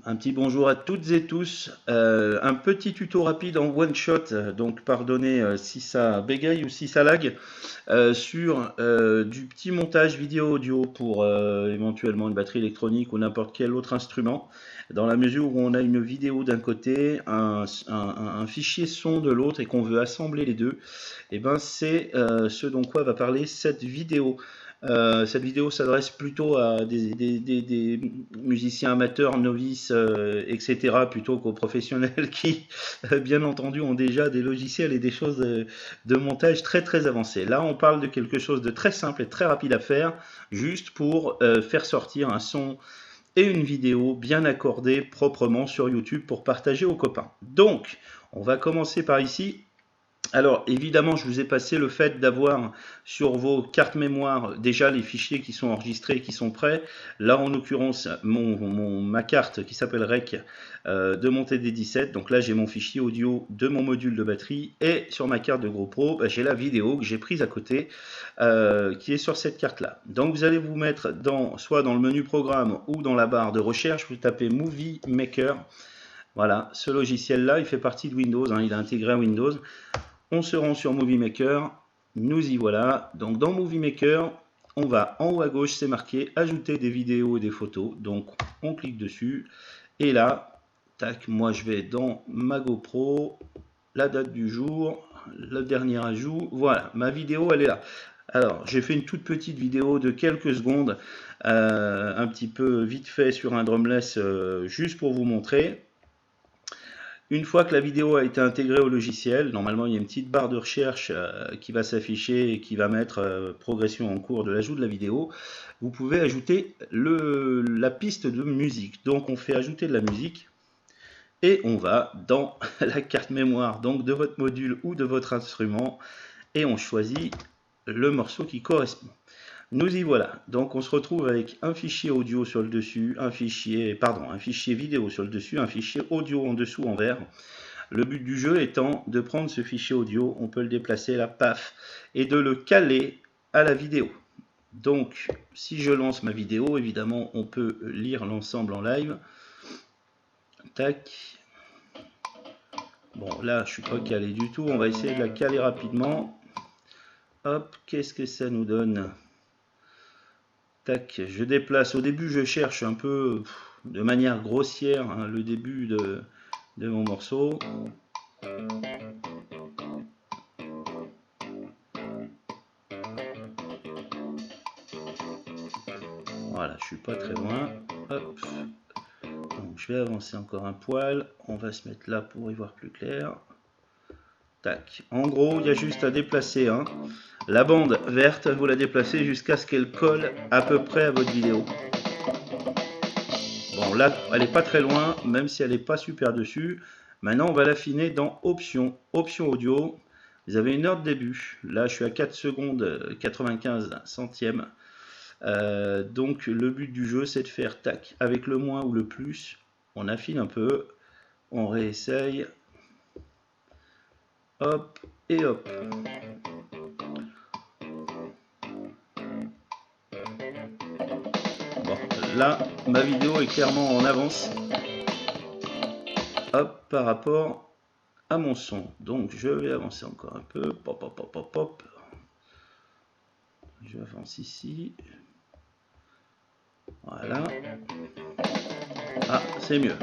Un petit bonjour à toutes et tous. Un petit tuto rapide en one shot, donc pardonnez si ça bégaye ou si ça lag, sur du petit montage vidéo audio pour éventuellement une batterie électronique ou n'importe quel autre instrument. Dans la mesure où on a une vidéo d'un côté, un fichier son de l'autre et qu'on veut assembler les deux, et ben c'est ce dont quoi va parler cette vidéo. Cette vidéo s'adresse plutôt à des musiciens amateurs, novices, etc., plutôt qu'aux professionnels qui, bien entendu, ont déjà des logiciels et des choses de montage très très avancées. Là, on parle de quelque chose de très simple et très rapide à faire, juste pour faire sortir un son et une vidéo bien accordée proprement sur YouTube pour partager aux copains. Donc, on va commencer par ici. Alors évidemment, je vous ai passé le fait d'avoir sur vos cartes mémoire déjà les fichiers qui sont enregistrés, qui sont prêts. Là, en l'occurrence, ma carte qui s'appelle REC de mon TD17. Donc là, j'ai mon fichier audio de mon module de batterie. Et sur ma carte de GoPro, bah, j'ai la vidéo que j'ai prise à côté qui est sur cette carte-là. Donc vous allez vous mettre soit dans le menu programme ou dans la barre de recherche, vous tapez Movie Maker. Voilà, ce logiciel-là, il fait partie de Windows, hein, il est intégré à Windows. On se rend sur Movie Maker, nous y voilà. Donc dans Movie Maker, on va en haut à gauche, c'est marqué ajouter des vidéos et des photos. Donc on clique dessus et là, tac, moi je vais dans ma GoPro, la date du jour, le dernier ajout. Voilà, ma vidéo elle est là. Alors j'ai fait une toute petite vidéo de quelques secondes, un petit peu vite fait sur un drumless, juste pour vous montrer. Une fois que la vidéo a été intégrée au logiciel, normalement il y a une petite barre de recherche qui va s'afficher et qui va mettre progression en cours de l'ajout de la vidéo. Vous pouvez ajouter la piste de musique. Donc on fait ajouter de la musique et on va dans la carte mémoire donc de votre module ou de votre instrument et on choisit le morceau qui correspond. Nous y voilà. Donc on se retrouve avec un fichier audio sur le dessus, un fichier vidéo sur le dessus, un fichier audio en dessous en vert. Le but du jeu étant de prendre ce fichier audio, on peut le déplacer là, paf, et de le caler à la vidéo. Donc, si je lance ma vidéo, évidemment, on peut lire l'ensemble en live. Tac. Bon, là, je suis pas calé du tout. On va essayer de la caler rapidement. Hop, qu'est-ce que ça nous donne? Tac, je déplace. Au début, je cherche un peu de manière grossière hein, le début de mon morceau. Voilà, je suis pas très loin. Hop. Donc, je vais avancer encore un poil. On va se mettre là pour y voir plus clair. Tac. En gros, il y a juste à déplacer hein. La bande verte, vous la déplacez jusqu'à ce qu'elle colle à peu près à votre vidéo. Bon, là, elle n'est pas très loin, même si elle n'est pas super dessus. Maintenant, on va l'affiner dans Options. Options audio. Vous avez une heure de début. Là, je suis à 4 secondes 95 centièmes. Donc, le but du jeu, c'est de faire tac. Avec le moins ou le plus, on affine un peu. On réessaye. Hop et hop. Bon, là, ma vidéo est clairement en avance. Hop, par rapport à mon son. Donc, je vais avancer encore un peu. Pop, pop, pop, pop, pop. Je avance ici. Voilà. Ah, c'est mieux.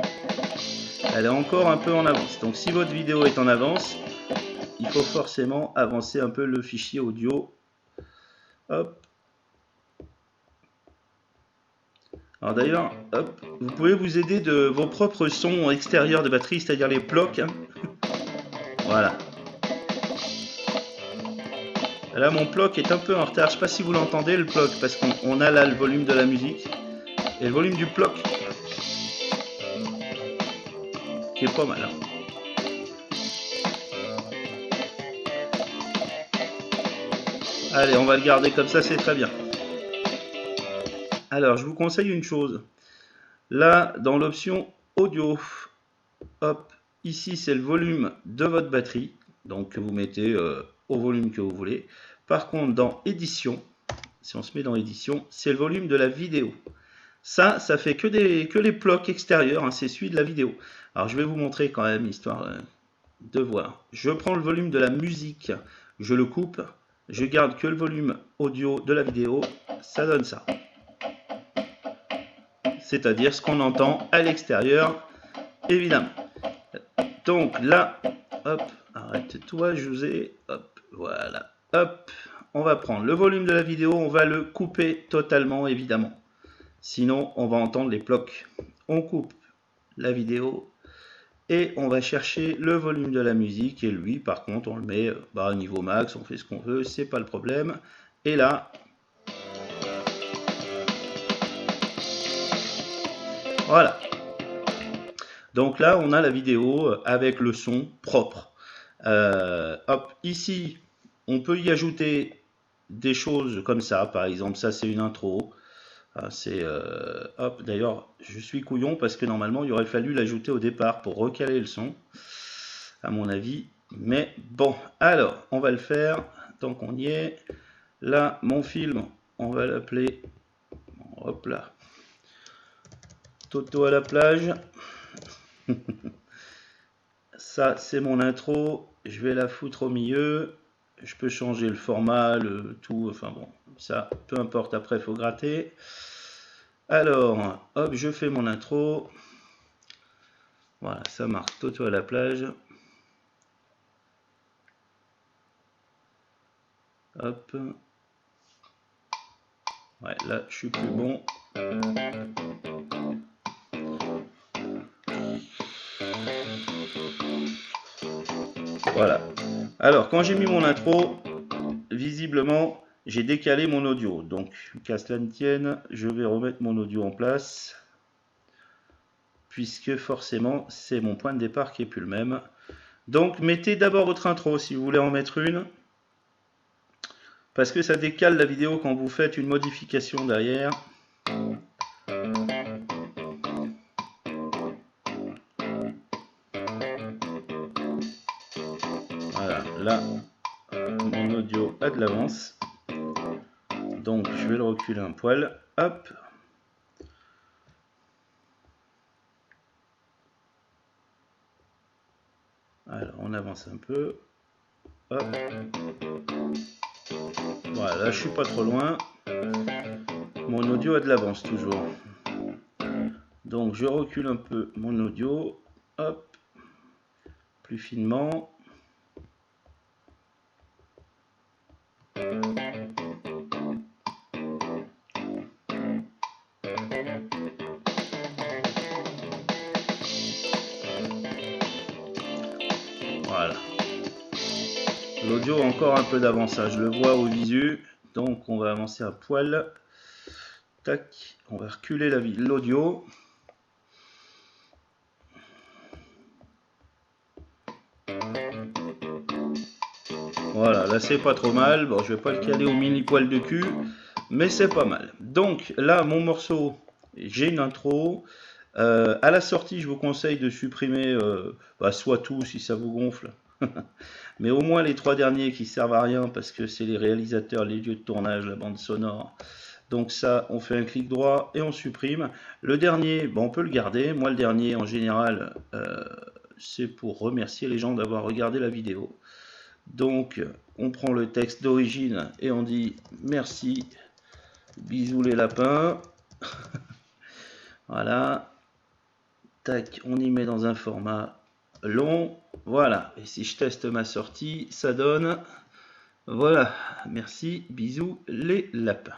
Elle est encore un peu en avance. Donc, si votre vidéo est en avance, il faut forcément avancer un peu le fichier audio. Hop. Alors d'ailleurs, vous pouvez vous aider de vos propres sons extérieurs de batterie, c'est-à-dire les plocs. Hein. Voilà. Là, mon ploc est un peu en retard. Je ne sais pas si vous l'entendez, le ploc, parce qu'on a là le volume de la musique et le volume du ploc, qui est pas mal. Hein. Allez, on va le garder comme ça, c'est très bien. Alors, je vous conseille une chose. Là, dans l'option audio, hop, ici, c'est le volume de votre batterie. Donc, vous mettez au volume que vous voulez. Par contre, dans édition, si on se met dans édition, c'est le volume de la vidéo. Ça fait que les blocs extérieurs, hein, c'est celui de la vidéo. Alors je vais vous montrer quand même, histoire de voir. Je prends le volume de la musique, je le coupe, je garde que le volume audio de la vidéo, ça donne ça. C'est-à-dire ce qu'on entend à l'extérieur, évidemment. Donc là, hop, arrête-toi, José, hop, voilà, hop, on va prendre le volume de la vidéo, on va le couper totalement, évidemment. Sinon, on va entendre les blocs. On coupe la vidéo et on va chercher le volume de la musique. Et lui, par contre, on le met au niveau max, on fait ce qu'on veut, c'est pas le problème. Et là, voilà. Donc là, on a la vidéo avec le son propre. Hop, ici, on peut y ajouter des choses comme ça. Par exemple, ça, c'est une intro. C'est hop, d'ailleurs, je suis couillon parce que normalement, il aurait fallu l'ajouter au départ pour recaler le son, à mon avis. Mais bon, alors, on va le faire tant qu'on y est. Là, mon film, on va l'appeler, hop là, Toto à la plage. Ça, c'est mon intro. Je vais la foutre au milieu. Je peux changer le format, le tout. Enfin bon, ça, peu importe. Après, il faut gratter. Alors, hop, je fais mon intro. Voilà, ça marque. Toto à la plage. Hop. Ouais, là, je suis plus bon. Voilà. Alors, quand j'ai mis mon intro, visiblement, j'ai décalé mon audio. Donc, qu'à cela ne tienne, je vais remettre mon audio en place. Puisque forcément, c'est mon point de départ qui est plus le même. Donc, mettez d'abord votre intro si vous voulez en mettre une. Parce que ça décale la vidéo quand vous faites une modification derrière. Voilà, là, mon audio a de l'avance. Donc, je vais le reculer un poil. Hop. Alors, on avance un peu. Hop. Voilà, là, je suis pas trop loin. Mon audio a de l'avance toujours. Donc, je recule un peu mon audio. Hop. Plus finement. Voilà. L'audio a encore un peu d'avance, je le vois au visu. Donc on va avancer à poil. Tac, on va reculer l'audio. Voilà, là c'est pas trop mal. Bon, je vais pas le caler au mini poil de cul, mais c'est pas mal. Donc là, mon morceau, j'ai une intro. À la sortie, je vous conseille de supprimer soit tout si ça vous gonfle. Mais au moins les 3 derniers qui servent à rien parce que c'est les réalisateurs, les lieux de tournage, la bande sonore. Donc ça, on fait un clic droit et on supprime. Le dernier, bon, on peut le garder. Moi, le dernier, en général, c'est pour remercier les gens d'avoir regardé la vidéo. Donc, on prend le texte d'origine et on dit merci, bisous les lapins. Voilà. Tac, on y met dans un format long. Voilà. Et si je teste ma sortie, ça donne... Voilà. Merci, bisous les lapins.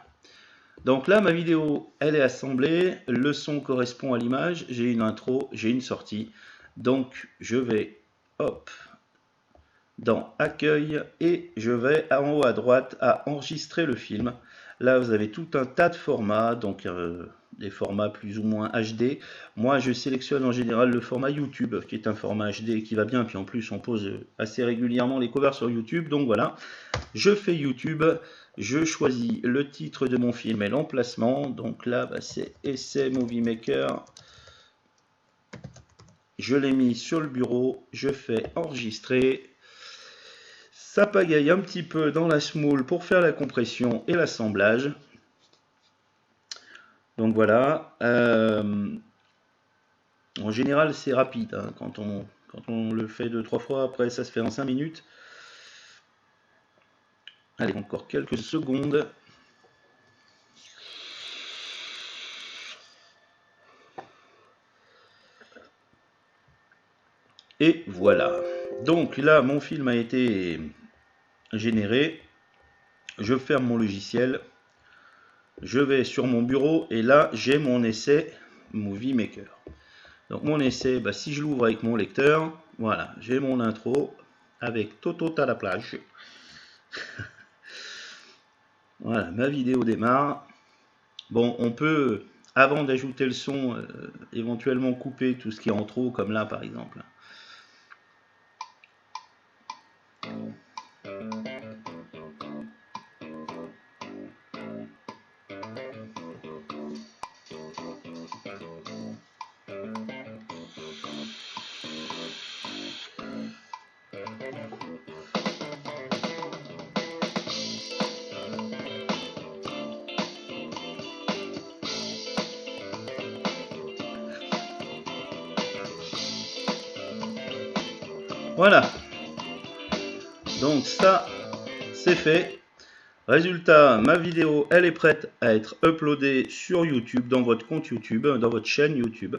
Donc là, ma vidéo, elle est assemblée. Le son correspond à l'image. J'ai une intro, j'ai une sortie. Donc, je vais, hop, dans Accueil et je vais en haut à droite à enregistrer le film. Là, vous avez tout un tas de formats, donc des formats plus ou moins HD. Moi, je sélectionne en général le format YouTube, qui est un format HD qui va bien. Puis en plus, on pose assez régulièrement les covers sur YouTube. Donc voilà, je fais YouTube. Je choisis le titre de mon film et l'emplacement. Donc là, c'est Essai Movie Maker. Je l'ai mis sur le bureau. Je fais enregistrer. Ça pagaille un petit peu dans la smoule pour faire la compression et l'assemblage. Donc voilà. En général, c'est rapide, hein, quand on le fait 2-3 fois. Après, ça se fait en 5 minutes. Allez, encore quelques secondes. Et voilà. Donc là, mon film a été généré. Je ferme mon logiciel. Je vais sur mon bureau et là, j'ai mon essai Movie Maker. Donc mon essai, bah, si je l'ouvre avec mon lecteur, voilà, j'ai mon intro avec Toto à la plage. Voilà, ma vidéo démarre. Bon, on peut, avant d'ajouter le son, éventuellement couper tout ce qui est en trop, comme là par exemple. Voilà, donc ça, c'est fait. Résultat, ma vidéo, elle est prête à être uploadée sur YouTube, dans votre compte YouTube, dans votre chaîne YouTube,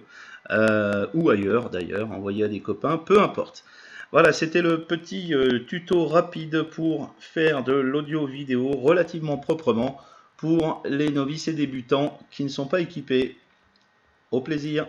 ou ailleurs d'ailleurs, envoyée à des copains, peu importe. Voilà, c'était le petit tuto rapide pour faire de l'audio vidéo relativement proprement pour les novices et débutants qui ne sont pas équipés. Au plaisir.